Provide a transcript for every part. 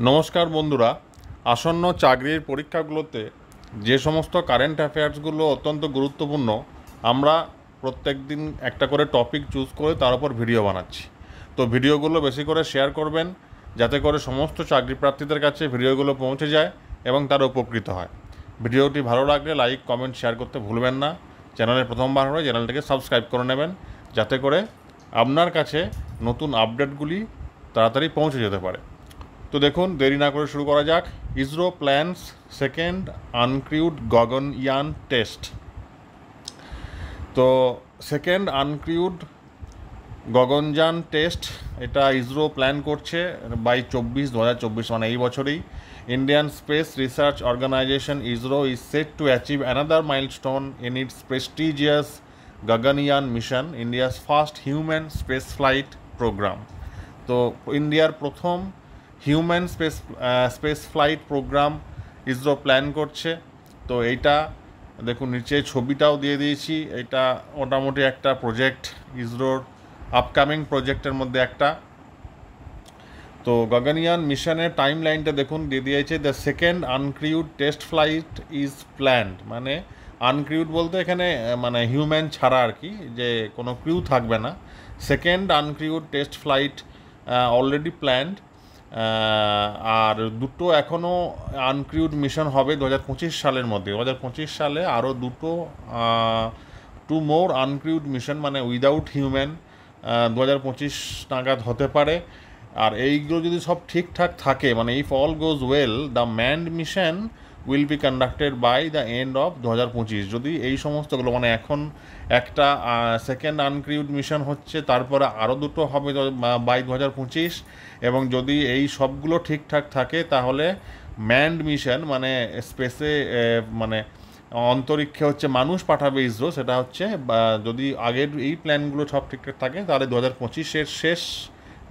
নমস্কার বন্ধুরা, আসন্ন চাকরির পরীক্ষাগুলোতে যে সমস্ত কারেন্ট অ্যাফেয়ার্সগুলো অত্যন্ত গুরুত্বপূর্ণ, আমরা প্রত্যেক দিন একটা করে টপিক চুজ করে তার উপর ভিডিও বানাচ্ছি। তো ভিডিওগুলো বেশি করে শেয়ার করবেন, যাতে করে সমস্ত চাকরি প্রার্থীদের কাছে ভিডিওগুলো পৌঁছে যায় এবং তারা উপকৃত হয়। ভিডিওটি ভালো লাগলে লাইক, কমেন্ট, শেয়ার করতে ভুলবেন না। চ্যানেলে প্রথমবার হলে চ্যানেলটিকে সাবস্ক্রাইব করে নেবেন, যাতে করে আপনার কাছে নতুন আপডেটগুলি তাড়াতাড়ি পৌঁছে যেতে পারে। তো দেখুন, দেরি না করে শুরু করা যাক। ISRO plans second uncrewed Gaganyaan test. তো সেকেন্ড আনক্রিউড গগনযান টেস্ট এটা ইসরো প্ল্যান করছে 22/24/2024, মানে এই বছরেই। Indian space research organisation ISRO is set to achieve another milestone in its prestigious Gaganyaan mission, India's first human space flight programme. তো ইন্ডিয়ার প্রথম human space flight programme ISRO plan করছে। তো এইটা দেখুন, নিচে ছবিটাও দিয়ে দিয়েছি। এটা মোটামুটি একটা প্রজেক্ট, ইসরোর আপকামিং প্রজেক্টের মধ্যে একটা। তো গগনয়ান মিশনের টাইম লাইনটা দেখুন দিয়ে দিয়েছে, the second uncrewed test flight is planned. মানে আনক্রিউড বলতে এখানে মানে হিউম্যান ছাড়া আর কি, যে কোনো ক্রিউ থাকবে না। Second uncrewed test flight already planned. আর দুটো এখনও আনক্রিউড মিশন হবে 2025 সালের মধ্যে। 2025 সালে আরও দুটো টু মোর আনক্রিউড মিশন, মানে উইদাউট হিউম্যান, 2025 নাগাদ হতে পারে। আর এইগুলো যদি সব ঠিকঠাক থাকে, মানে if all goes well, the manned mission will be conducted by the end of 2025। যদি এই সমস্তগুলো, মানে এখন একটা সেকেন্ড আনক্রিউড মিশন হচ্ছে, তারপরে আরও দুটো হবে বাই 2025, এবং যদি এই সবগুলো ঠিকঠাক থাকে তাহলে ম্যান্ড মিশন, মানে স্পেসে মানে অন্তরিক্ষে হচ্ছে মানুষ পাঠাবে ইসরো, সেটা হচ্ছে যদি আগের এই প্ল্যানগুলো সব ঠিকঠাক থাকে তাহলে 2025-এর শেষ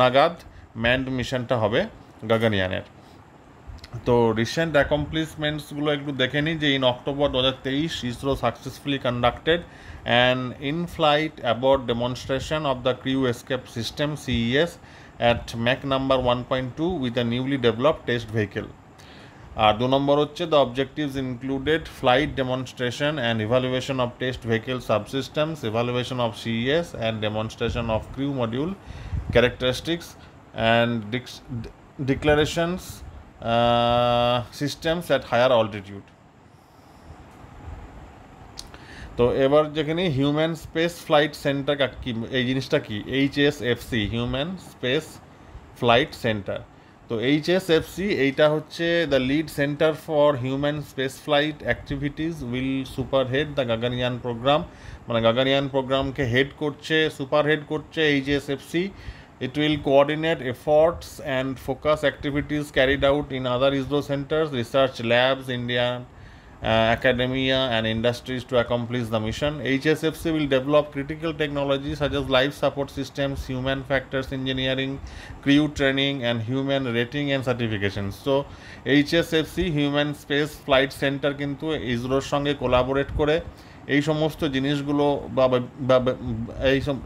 নাগাদ ম্যান্ড মিশনটা হবে গগনয়ানের। তো রিসেন্ট অ্যাকমপ্লিশমেন্টসগুলো একটু দেখে নিই, যে in October 2023 ISRO successfully conducted an in flight abode demonstration of the crew escape system CES at Mach number 1.2 with a newly developed test vehicle. আর 2 নম্বর হচ্ছে, the objectives included flight demonstration and evaluation of test vehicle subsystems, evaluation of CES and demonstration of crew module characteristics and declarations systems at higher altitude. তো এবার যেখানে human space flight centre কি, এই জিনিসটা কি, HSFC human space flight centre. তো HSFC এইটা হচ্ছে the lead centre for human space flight activities will spearhead the Gaganyaan programme. মানে গগনয়ান প্রোগ্রামকে হেড করছে, সুপারহেড করছে HSFC. It will coordinate efforts and focus activities carried out in other ISRO centers, research labs, Indian academia and industries to accomplish the mission. HSFC will develop critical technologies such as life support systems, human factors engineering, crew training and human rating and certifications. So HSFC Human Space Flight Center কিন্তু ইসরোর সঙ্গে collaborate করে এই সমস্ত জিনিসগুলো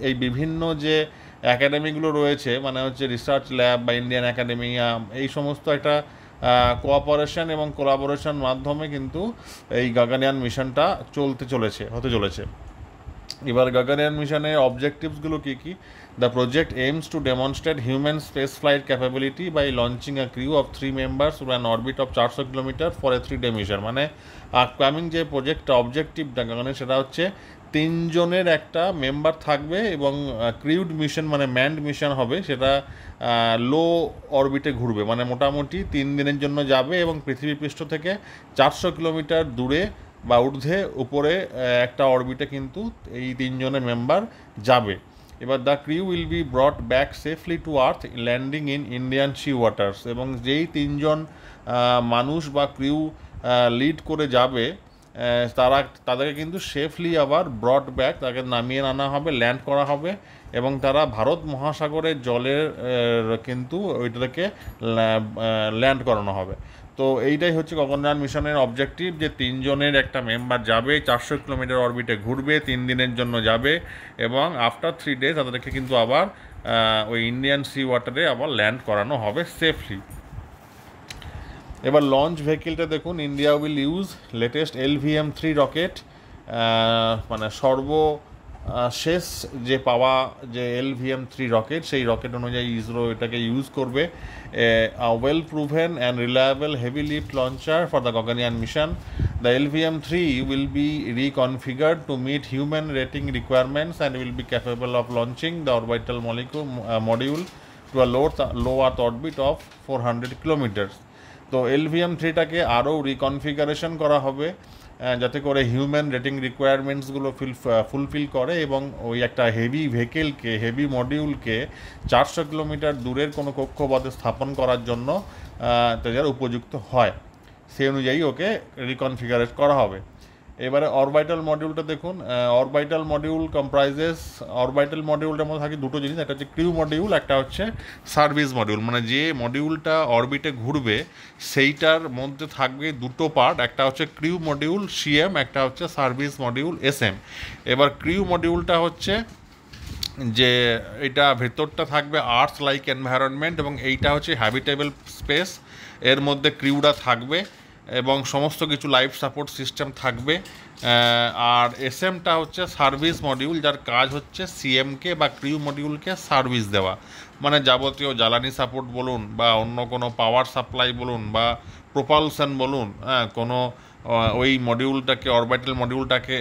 এই বিভিন্ন যে অ্যাকাডেমিগুলো রয়েছে, মানে হচ্ছে রিসার্চ ল্যাব বা ইন্ডিয়ান একাডেমিয়া, এই সমস্ত একটা কোঅপারেশন এবং কোলাবোরেশন মাধ্যমে কিন্তু এই গগনয়ান মিশনটা হতে চলেছে। এবার গগনয়ান মিশনের অবজেক্টিভসগুলো কী কী? The project aims to demonstrate human space flight capability by launching a crew of 3 members or an orbit of 400 kilometre for a 3-day mission. মানে আপকামিং যে প্রজেক্টটা অবজেক্টিভটা গগনের, সেটা হচ্ছে 3 জনের একটা মেম্বার থাকবে এবং ক্রিউড মিশন মানে ম্যান্ড মিশন হবে, সেটা লো অরবিটে ঘুরবে, মানে মোটামুটি 3 দিনের জন্য যাবে এবং পৃথিবী পৃষ্ঠ থেকে 400 কিলোমিটার দূরে বা ঊর্ধ্বে উপরে একটা অরবিটে কিন্তু এই 3 জনের মেম্বার যাবে। এবার the crew will be brought back safely to earth landing in Indian sea waters. এবং যেই 3 জন মানুষ বা ক্রিউ লিড করে যাবে, তাদেরকে কিন্তু সেফলি আবার ব্রড ব্যাক, তাকে নামিয়ে আনা হবে, ল্যান্ড করা হবে এবং তারা ভারত মহাসাগরের জলের কিন্তু ওইটাকে ল্যান্ড করানো হবে। তো এইটাই হচ্ছে গগনযান মিশনের অবজেক্টিভ, যে 3 জনের একটা মেম্বার যাবে, 400 কিলোমিটার অরবিটে ঘুরবে, 3 দিনের জন্য যাবে এবং আফটার 3 days তাদেরকে কিন্তু আবার ওই ইন্ডিয়ান সি ওয়াটারে আবার ল্যান্ড করানো হবে সেফলি। এবার লঞ্চ ভেহিকেলটা দেখুন, India will use latest LVM-3 rocket, মানে শেষ যে পাওয়া যে LVM-3 রকেট, সেই রকেট অনুযায়ী ইসরো এটাকে ইউজ করবে। Well proven and reliable heavy lift launcher for the Gaganyaan mission. The LVM-3 will be reconfigured to meet human rating requirements and will be capable of launching the orbital module to a low Earth orbit of 400 kilometers. তো LVM-3টাকে আরও রিকনফিগারেশন করা হবে যাতে করে human rating রিকোয়ারমেন্টসগুলো fulfil করে এবং ওই একটা হেভি মডিউলকে 400 কিলোমিটার দূরের কোনো কক্ষপথে স্থাপন করার জন্য তাদের উপযুক্ত হয়, সেই অনুযায়ী ওকে রিকনফিগারেট করা হবে। এবারে অরবিটাল মডিউলটা দেখুন। অরবিটাল মডিউলটার মধ্যে থাকে দুটো জিনিস, একটা হচ্ছে ক্রিউ মডিউল, একটা হচ্ছে সার্ভিস মডিউল। মানে যে মডিউলটা অরবিটে ঘুরবে সেইটার মধ্যে থাকবে দুটো পার্ট, একটা হচ্ছে ক্রিউ মডিউল CM, একটা হচ্ছে সার্ভিস মডিউল SM। এবার ক্রিউ মডিউলটা হচ্ছে যে এটা ভেতরটা থাকবে আর্থ লাইক এনভায়রনমেন্ট এবং এইটা হচ্ছে হ্যাবিটেবল স্পেস, এর মধ্যে ক্রিউরা থাকবে এবং সমস্ত কিছু লাইফ সাপোর্ট সিস্টেম থাকবে। আর SMটা হচ্ছে সার্ভিস মডিউল, যার কাজ হচ্ছে CMকে বা ক্রিউ মডিউলকে সার্ভিস দেওয়া, মানে যাবতীয় জ্বালানি সাপোর্ট বলুন বা অন্য কোনো পাওয়ার সাপ্লাই বলুন বা প্রোপালশন বলুন, কোনো ওই অরবিটাল মডিউলটাকে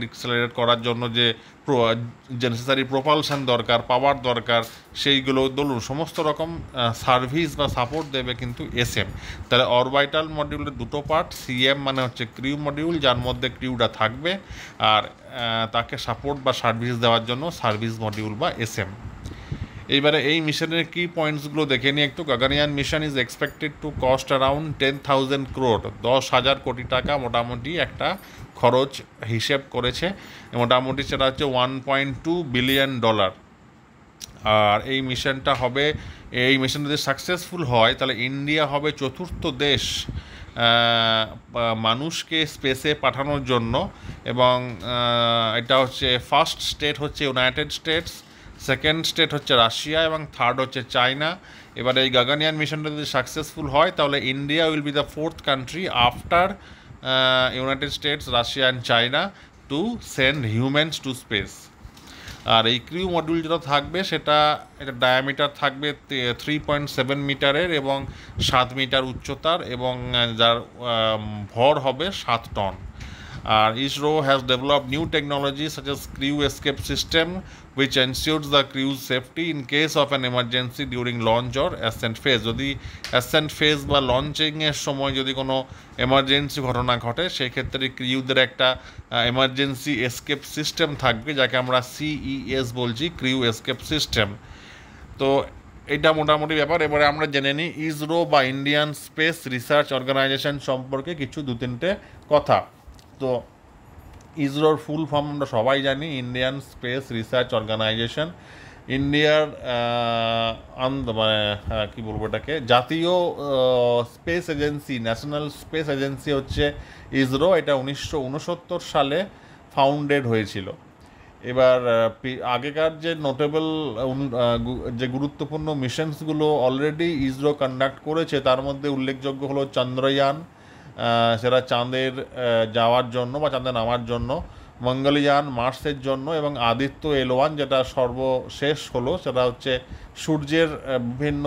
ডিক্সেলারেট করার জন্য যে নেসেসারি প্রোপালশন দরকার, পাওয়ার দরকার, সেইগুলো বলুন, সমস্ত রকম সার্ভিস বা সাপোর্ট দেবে কিন্তু SM। তাহলে অরবিটাল মডিউলের দুটো পার্ট, CM মানে হচ্ছে ক্রিউ মডিউল, যার মধ্যে ক্রিউটা থাকবে, আর তাকে সাপোর্ট বা সার্ভিস দেওয়ার জন্য সার্ভিস মডিউল বা SM। এইবারে এই মিশনের কি পয়েন্টসগুলো দেখে নিই একটু। Gaganyaan mission is expected to cost around 10,000 crore, 10,000 কোটি টাকা মোটামুটি একটা খরচ হিসেব করেছে, মোটামুটি সেটা হচ্ছে $1.2 বিলিয়ন। আর এই মিশন যদি সাকসেসফুল হয় তাহলে ইন্ডিয়া হবে চতুর্থ দেশ মানুষকে স্পেসে পাঠানোর জন্য, এবং এটা হচ্ছে ফার্স্ট স্টেট হচ্ছে ইউনাইটেড স্টেটস, সেকেন্ড স্টেট হচ্ছে রাশিয়া এবং থার্ড হচ্ছে চায়না। এবার এই গগনয়ান মিশনটা যদি সাকসেসফুল হয় তাহলে India will be the fourth country after United States, Russia and China to send humans to space. আর এই ক্রিউ মডিউল যেটা থাকবে সেটা ডায়ামিটার থাকবে 3.7 মিটারের এবং 7 মিটার উচ্চতার, এবং যার ভর হবে 7 টন। আর ISRO has developed new technology such as crew escape system which ensures the crew's safety in case of an emergency during launch or ascent phase। যদি অ্যাসেন্ট ফেজ বা লঞ্চিংয়ের সময় যদি কোনো এমার্জেন্সি ঘটনা ঘটে সেক্ষেত্রে ক্রিউদের একটা এমার্জেন্সি এসকেপ সিস্টেম থাকবে, যাকে আমরা CES বলছি, ক্রিউ এসকেপ সিস্টেম। তো এটা মোটামুটি ব্যাপার। এবারে আমরা জেনে নিই ইসরো বা ইন্ডিয়ান স্পেস রিসার্চ অর্গানাইজেশন সম্পর্কে কিছু 2-3টে কথা। তো ইসরোর ফুল ফর্ম আমরা সবাই জানি, ইন্ডিয়ান স্পেস রিসার্চ অর্গানাইজেশন। ইন্ডিয়ার মানে কী বলবো এটাকে, জাতীয় space agency, national space agency হচ্ছে ইসরো। এটা 1969 সালে ফাউন্ডেড হয়েছিল। এবার আগেকার যে নোটেবল যে গুরুত্বপূর্ণ মিশনসগুলো অলরেডি ইসরো কন্ডাক্ট করেছে তার মধ্যে উল্লেখযোগ্য হলো চন্দ্রয়ান, সেটা চাঁদের যাওয়ার জন্য বা চাঁদে নামার জন্য, মঙ্গলয়ান মার্সের জন্য, এবং আদিত্য L1 যেটা সর্বশেষ হলো, সেটা হচ্ছে সূর্যের বিভিন্ন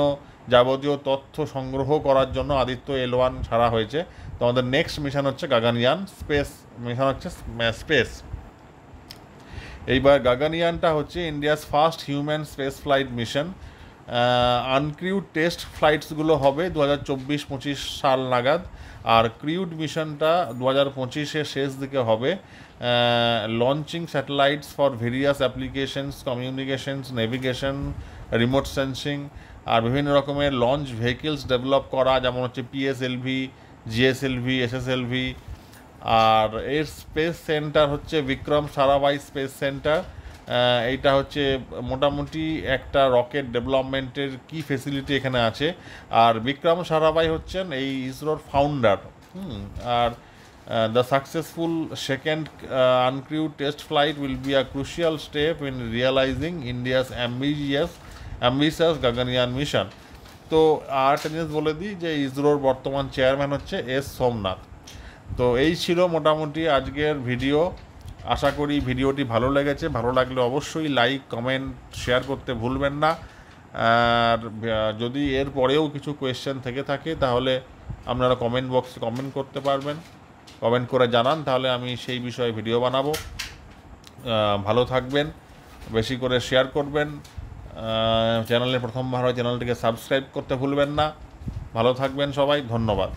যাবতীয় তথ্য সংগ্রহ করার জন্য আদিত্য L1 ছাড়া হয়েছে। তো আমাদের নেক্সট মিশন হচ্ছে গগনয়ান মিশন হচ্ছে স্পেস। এইবার গগনয়ানটা হচ্ছে India's first human space flight mission. Uncrewed test ফ্লাইটসগুলো হবে 2024-25 সাল নাগাদ, আর ক্রিউড মিশনটা 2025-এর শেষ দিকে হবে। Launching satellites for various applications, communications, navigation, remote sensing, আর বিভিন্ন রকমের লঞ্চ ভেহিকেলস ডেভেলপ করা, যেমন হচ্ছে PSLV, GSLV, SSLV। আর এর স্পেস সেন্টার হচ্ছে বিক্রম সারাভাই স্পেস সেন্টার। এইটা হচ্ছে মোটামুটি একটা রকেট ডেভেলপমেন্টের কি ফেসিলিটি এখানে আছে। আর বিক্রম সারাভাই হচ্ছেন এই ইসরোর ফাউন্ডার। আর the successful second uncrewed test flight will be a crucial step in realising India's ambitious Gaganyaan mission. তো আর একটা জিনিস বলে দিই যে ইসরোর বর্তমান চেয়ারম্যান হচ্ছে এস সোমনাথ। তো এই ছিল মোটামুটি আজকের ভিডিও। আশা করি ভিডিওটি ভালো লেগেছে। ভালো লাগলে অবশ্যই লাইক কমেন্ট শেয়ার করতে ভুলবেন না। আর যদি এর পরেও কিছু কোয়েশ্চেন থেকে থাকে তাহলে আপনারা কমেন্ট বক্সে কমেন্ট করতে পারবেন, কমেন্ট করে জানান, তাহলে আমি সেই বিষয়ে ভিডিও বানাবো। ভালো থাকবেন, বেশি করে শেয়ার করবেন, চ্যানেলে প্রথমবার হয় চ্যানেলটিকে সাবস্ক্রাইব করতে ভুলবেন না। ভালো থাকবেন সবাই, ধন্যবাদ।